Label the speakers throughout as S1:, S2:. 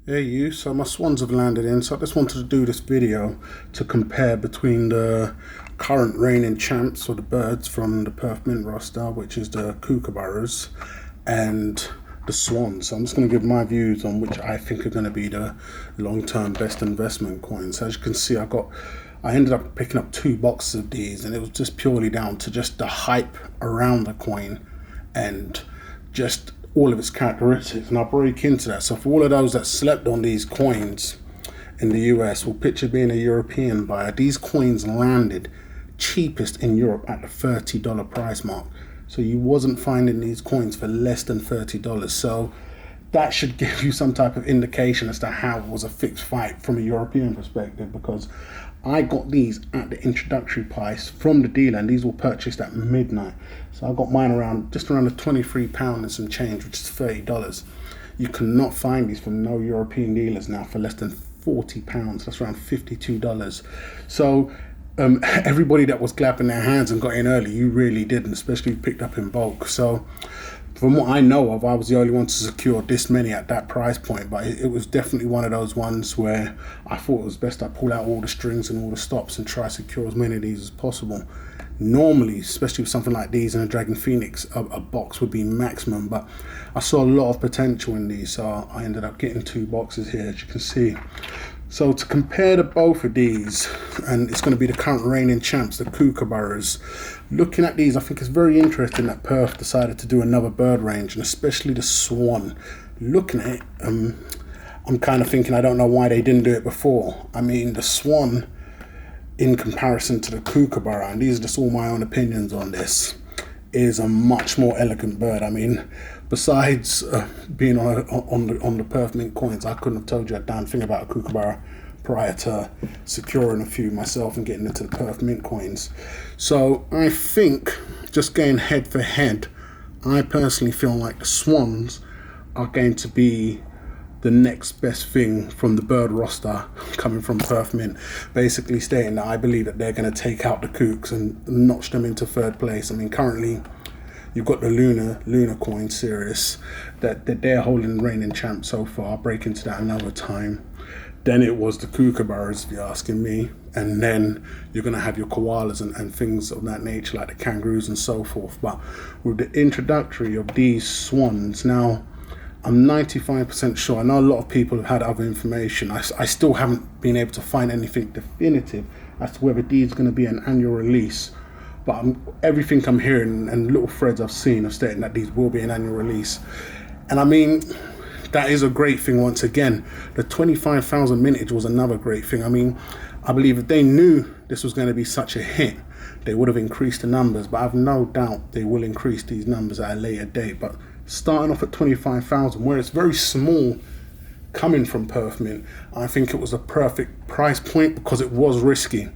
S1: Hey you, so my swans have landed in, so I just wanted to do this video to compare between the current reigning champs or the birds from the Perth Mint roster, which is the Kookaburras, and the Swans. So I'm just going to give my views on which I think are going to be the long-term best investment coins. As you can see, I ended up picking up 2 boxes of these, and it was just purely down to just the hype around the coin and just all of its characteristics, and I'll break into that. So for all of those that slept on these coins in the US, well, picture being a European buyer, these coins landed cheapest in Europe at the $30 price mark. So you wasn't finding these coins for less than $30. So that should give you some type of indication as to how it was a fixed fight from a European perspective, because I got these at the introductory price from the dealer, and these were purchased at midnight. So I got mine around just around the £23 and some change, which is $30. You cannot find these from no European dealers now for less than £40. That's around $52. So everybody that was clapping their hands and got in early, you really didn't, especially picked up in bulk. So from what I know of, I was the only one to secure this many at that price point, but it was definitely one of those ones where I thought it was best I pull out all the strings and all the stops and try to secure as many of these as possible. Normally, especially with something like these and a Dragon Phoenix, a box would be maximum, but I saw a lot of potential in these, so I ended up getting 2 boxes here, as you can see. So to compare the both of these, and it's going to be the current reigning champs, the Kookaburras. Looking at these, I think it's very interesting that Perth decided to do another bird range, and especially the Swan. Looking at it, I'm kind of thinking I don't know why they didn't do it before. I mean, the Swan, in comparison to the Kookaburra, and these are just all my own opinions on this, is a much more elegant bird. I mean, besides being on the Perth Mint coins, I couldn't have told you a damn thing about a Kookaburra prior to securing a few myself and getting into the Perth Mint coins. So I think, just going head for head, I personally feel like the Swans are going to be the next best thing from the bird roster coming from Perth Mint, basically stating that I believe that they're going to take out the Kooks and notch them into third place. I mean, currently you've got the Lunar coin series that they're holding reigning champ so far. I'll break into that another time. Then it was the Kookaburras, if you're asking me, and then you're going to have your koalas and things of that nature, like the kangaroos and so forth. But with the introductory of these Swans, now I'm 95% sure. I know a lot of people have had other information. I still haven't been able to find anything definitive as to whether these are going to be an annual release. But everything I'm hearing and little threads I've seen are stating that these will be an annual release. And I mean, that is a great thing once again. The 25,000 mintage was another great thing. I mean, I believe if they knew this was going to be such a hit, they would have increased the numbers. But I've no doubt they will increase these numbers at a later date. But starting off at 25,000, where it's very small coming from Perth Mint, I think it was a perfect price point because it was risky.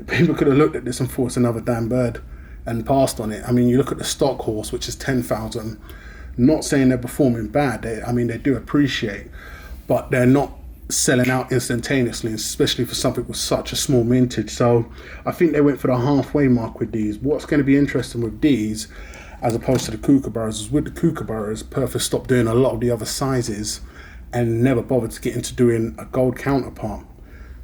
S1: People could have looked at this and thought it's another damn bird and passed on it. I mean, you look at the stock horse, which is 10,000. Not saying they're performing bad. They do appreciate, but they're not selling out instantaneously, especially for something with such a small mintage. So I think they went for the halfway mark with these. What's going to be interesting with these, as opposed to the Kookaburras, is with the Kookaburras, Perth has stopped doing a lot of the other sizes and never bothered to get into doing a gold counterpart.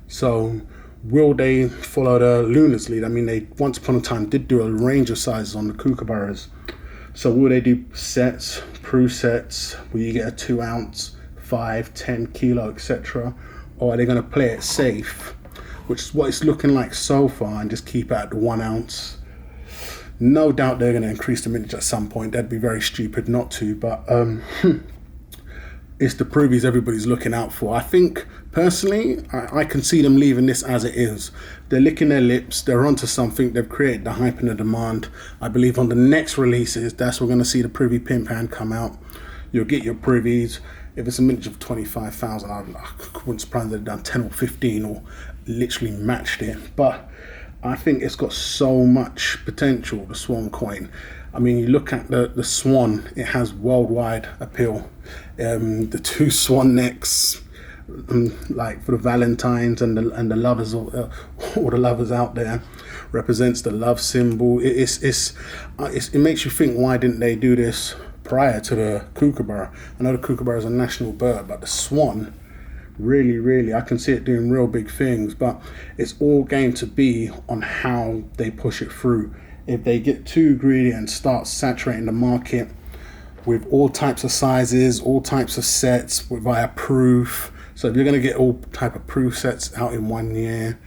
S1: So will they follow the Lunars lead? I mean, they once upon a time did do a range of sizes on the Kookaburras. So will they do sets, Prue sets, will you get a 2 ounce, 5, 10 kilo, etc.? Or are they going to play it safe, which is what it's looking like so far, and just keep it at the 1 ounce? No doubt they're going to increase the mintage at some point. That'd be very stupid not to, but it's the Pruvies everybody's looking out for. I think, personally, I can see them leaving this as it is. They're licking their lips, they're onto something, they've created the hype and the demand. I believe on the next releases, that's where we're going to see the Privy Pimp Hand come out. You'll get your Privies. If it's a mintage of 25,000, I wouldn't surprise they've done 10 or 15 or literally matched it. But I think it's got so much potential, the Swan coin. I mean, you look at the Swan, it has worldwide appeal. The 2 swan necks, like for the Valentines and the lovers, or the lovers out there, represents the love symbol. It makes you think, why didn't they do this prior to the Kookaburra? I know the Kookaburra is a national bird, but the Swan Really, I can see it doing real big things, but it's all going to be on how they push it through. If they get too greedy and start saturating the market with all types of sizes, all types of sets via proof. So if you're going to get all type of proof sets out in 1 year,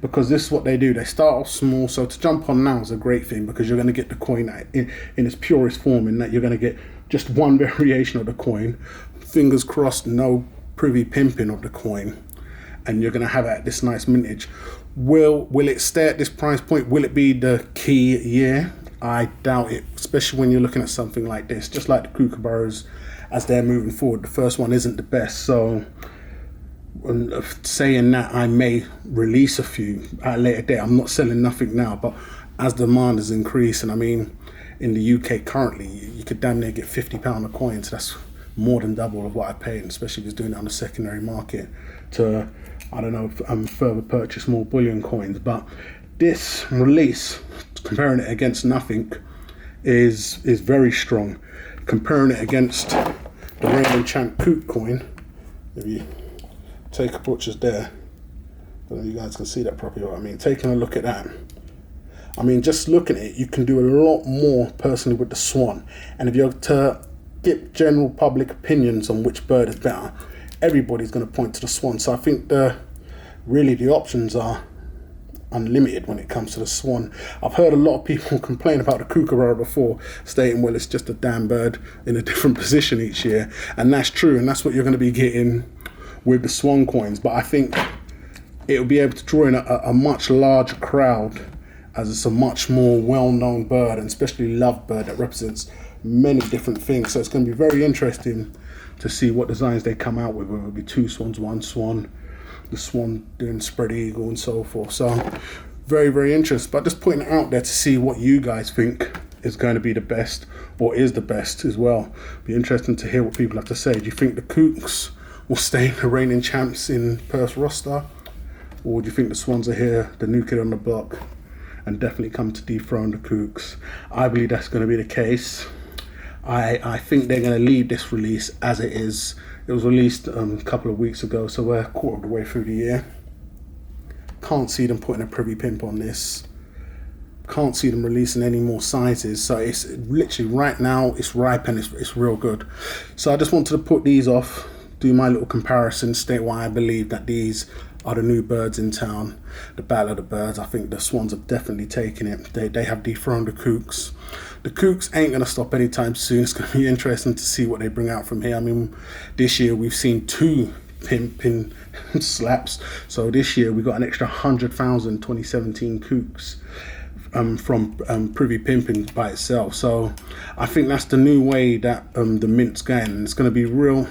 S1: because this is what they do. They start off small. So to jump on now is a great thing, because you're going to get the coin in its purest form, in that you're going to get just one variation of the coin. Fingers crossed, no privy pimping of the coin, and you're going to have this nice mintage. Will it stay at this price point? Will it be the key year? I doubt it, especially when you're looking at something like this. Just like the Kookaburras, as they're moving forward, the first one isn't the best. So saying that, I may release a few at a later date. I'm not selling nothing now, but as demand is increasing, I mean, in the UK currently, you could damn near get £50 a coin. So that's more than double of what I paid, especially if it's doing it on the secondary market to, I don't know, further purchase more bullion coins. But this release, comparing it against nothing, is very strong. Comparing it against the Reigning Champ Kook coin, if you take a butcher's there, I don't know if you guys can see that properly. What I mean, taking a look at that, I mean, just looking at it, you can do a lot more personally with the Swan. And if you're to get general public opinions on which bird is better, everybody's going to point to the Swan. So I think really the options are unlimited when it comes to the Swan. I've heard a lot of people complain about the Kookaburra before, stating, well, it's just a damn bird in a different position each year. And that's true, and that's what you're going to be getting with the Swan coins. But I think it'll be able to draw in a much larger crowd, as it's a much more well-known bird, and especially loved bird that represents many different things. So it's going to be very interesting to see what designs they come out with, whether it be 2 swans, 1 swan, the Swan doing spread eagle and so forth. So very interesting. But just putting it out there to see what you guys think is going to be the best, or is the best as well. Be interesting to hear what people have to say. Do you think the Kooks will stay the reigning champs in Perth's roster, or do you think the Swans are here, the new kid on the block, and definitely come to dethrone the Kooks? I believe that's going to be the case. I think they're going to leave this release as it is. It was released a couple of weeks ago, so we're a quarter of the way through the year. Can't see them putting a privy pimp on this. Can't see them releasing any more sizes. So it's literally right now, it's ripe and it's real good. So I just wanted to put these off, do my little comparison, state why I believe that these are the new birds in town. The battle of the birds. I think the Swans have definitely taken it. They have dethroned the Kooks. The Kooks ain't going to stop anytime soon. It's going to be interesting to see what they bring out from here. I mean, this year we've seen 2 pimping slaps. So this year we got an extra 100,000 2017 Kooks from privy pimping by itself. So I think that's the new way that the mint's going. And it's going to be real.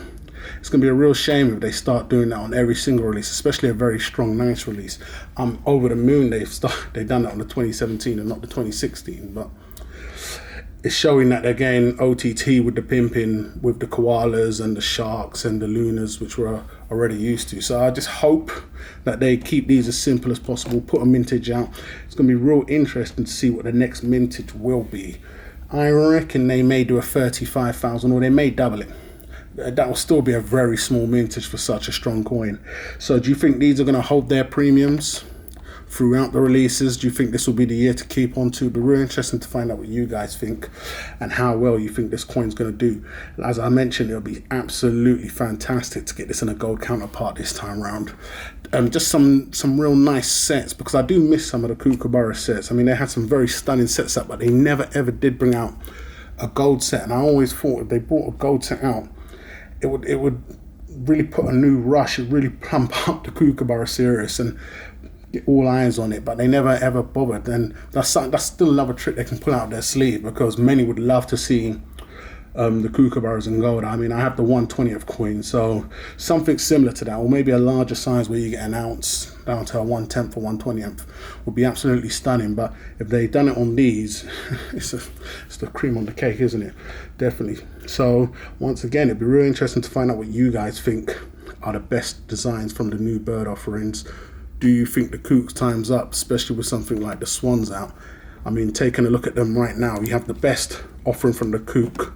S1: It's going to be a real shame if they start doing that on every single release, especially a very strong, nice release. I'm over the moon they've done that on the 2017 and not the 2016, but it's showing that they're getting OTT with the pimping, with the koalas and the sharks and the lunas, which we're already used to. So I just hope that they keep these as simple as possible, put a mintage out. It's going to be real interesting to see what the next mintage will be. I reckon they may do a 35,000, or they may double it. That will still be a very small mintage for such a strong coin. So do you think these are going to hold their premiums throughout the releases? Do you think this will be the year to keep on to? It'll be really interesting to find out what you guys think and how well you think this coin's going to do. As I mentioned, it'll be absolutely fantastic to get this in a gold counterpart this time around. Just some real nice sets, because I do miss some of the Kookaburra sets. I mean, they had some very stunning sets up, but they never ever did bring out a gold set. And I always thought if they brought a gold set out, it would really put a new rush, it really plump up the Kookaburra series and get all eyes on it, but they never ever bothered. And that's still another trick they can pull out their sleeve, because many would love to see the Kookaburras in gold. I mean, I have the 1/20th coin, so something similar to that, or maybe a larger size where you get an ounce down to a 1/10 or 1/20th would be absolutely stunning. But if they done it on these, it's the cream on the cake, isn't it? Definitely. So once again, it'd be really interesting to find out what you guys think are the best designs from the new bird offerings. Do you think the Kooks time's up, especially with something like the Swans out? I mean, taking a look at them right now, you have the best offering from the Kook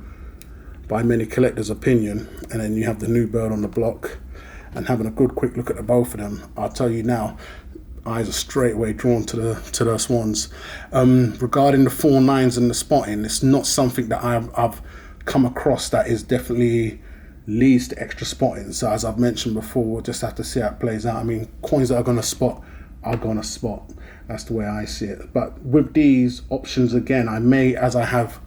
S1: by many collectors' opinion, and then you have the new bird on the block, and having a good quick look at the both of them, I'll tell you now, eyes are straight away drawn to the Swans. Regarding the 4.9s and the spotting, it's not something that I've come across that is definitely leads to extra spotting. So as I've mentioned before, we'll just have to see how it plays out. I mean, coins that are going to spot are going to spot. That's the way I see it. But with these options, again, I may, as I have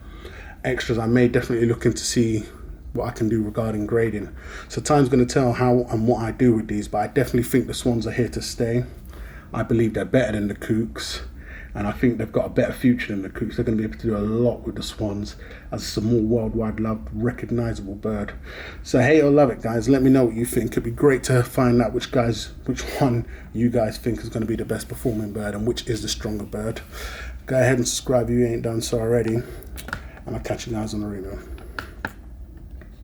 S1: extras, I may definitely look into see what I can do regarding grading. So time's going to tell how and what I do with these, but I definitely think the Swans are here to stay. I believe they're better than the Kooks, and I think they've got a better future than the Kooks. They're going to be able to do a lot with the Swans as it's a more worldwide loved, recognisable bird. So hate or love it, guys. Let me know what you think. It'd be great to find out which one you guys think is going to be the best performing bird and which is the stronger bird. Go ahead and subscribe if you ain't done so already, and I'll catch you guys on the review.